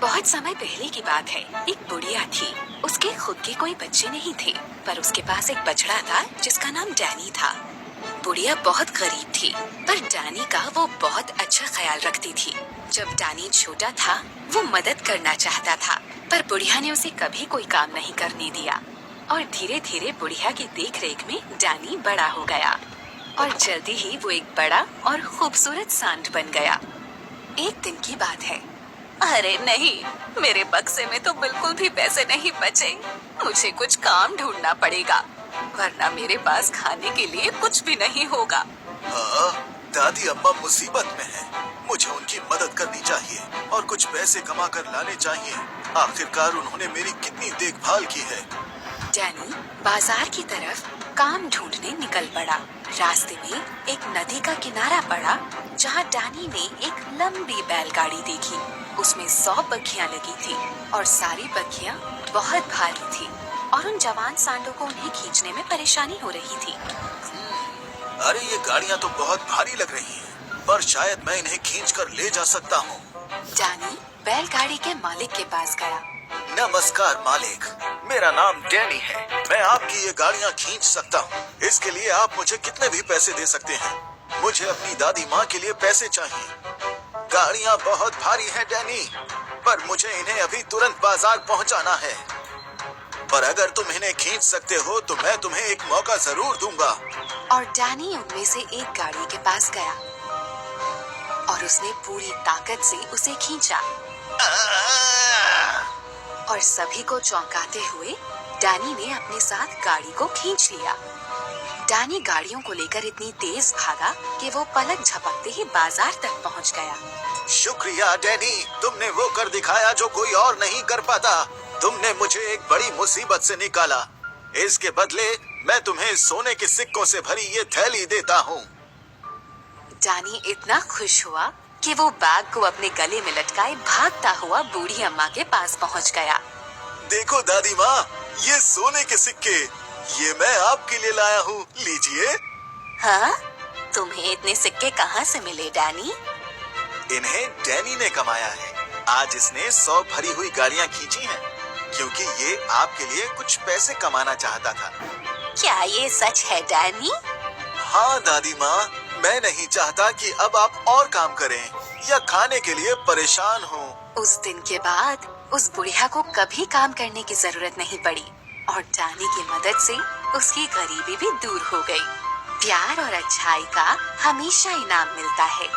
बहुत समय पहले की बात है। एक बुढ़िया थी। उसके खुद के कोई बच्चे नहीं थे, पर उसके पास एक बछड़ा था जिसका नाम डैनी था। बुढ़िया बहुत गरीब थी, पर डैनी का वो बहुत अच्छा ख्याल रखती थी। जब डैनी छोटा था, वो मदद करना चाहता था, पर बुढ़िया ने उसे कभी कोई काम नहीं करने दिया। और धीरे धीरे बुढ़िया की देखरेख में डैनी बड़ा हो गया और जल्दी ही वो एक बड़ा और खूबसूरत सांड बन गया। एक दिन की बात है। अरे नहीं, मेरे बक्से में तो बिल्कुल भी पैसे नहीं बचे। मुझे कुछ काम ढूंढना पड़ेगा, वरना मेरे पास खाने के लिए कुछ भी नहीं होगा। हाँ, दादी अम्मा मुसीबत में हैं। मुझे उनकी मदद करनी चाहिए और कुछ पैसे कमा कर लाने चाहिए। आखिरकार उन्होंने मेरी कितनी देखभाल की है। डैनी बाजार की तरफ काम ढूंढने निकल पड़ा। रास्ते में एक नदी का किनारा पड़ा, जहाँ डैनी ने एक लंबी बैलगाड़ी देखी। उसमें 100 बग्घियां लगी थी और सारी बग्घियां बहुत भारी थी और उन जवान सांडों को उन्हें खींचने में परेशानी हो रही थी। अरे ये गाड़ियाँ तो बहुत भारी लग रही हैं, पर शायद मैं इन्हें खींचकर ले जा सकता हूँ। डैनी बैलगाड़ी के मालिक के पास गया। नमस्कार मालिक, मेरा नाम डैनी है। मैं आपकी ये गाड़ियाँ खींच सकता हूँ। इसके लिए आप मुझे कितने भी पैसे दे सकते हैं। मुझे अपनी दादी माँ के लिए पैसे चाहिए। गाड़ियाँ बहुत भारी हैं डैनी, पर मुझे इन्हें अभी तुरंत बाजार पहुँचाना है। पर अगर तुम इन्हें खींच सकते हो तो मैं तुम्हें एक मौका जरूर दूंगा। और डैनी उनमें से एक गाड़ी के पास गया और उसने पूरी ताकत से उसे खींचा और सभी को चौंकाते हुए डैनी ने अपने साथ गाड़ी को खींच लिया। डैनी गाड़ियों को लेकर इतनी तेज भागा कि वो पलक झपकते ही बाजार तक पहुंच गया। शुक्रिया डैनी, तुमने वो कर दिखाया जो कोई और नहीं कर पाता। तुमने मुझे एक बड़ी मुसीबत से निकाला। इसके बदले मैं तुम्हें सोने के सिक्कों से भरी ये थैली देता हूँ। डैनी इतना खुश हुआ कि वो बैग को अपने गले में लटकाए भागता हुआ बूढ़ी अम्मा के पास पहुंच गया। देखो दादी माँ, ये सोने के सिक्के, ये मैं आपके लिए लाया हूँ, लीजिए। हाँ? तुम्हें इतने सिक्के कहाँ से मिले डैनी? इन्हें डैनी ने कमाया है। आज इसने 100 भरी हुई गाड़ियाँ खींची हैं, क्योंकि ये आपके लिए कुछ पैसे कमाना चाहता था। क्या ये सच है डैनी? हाँ दादी माँ, मैं नहीं चाहता कि अब आप और काम करें या खाने के लिए परेशान हो। उस दिन के बाद उस बुढ़िया को कभी काम करने की जरूरत नहीं पड़ी और डैनी की मदद से उसकी गरीबी भी दूर हो गई। प्यार और अच्छाई का हमेशा इनाम मिलता है।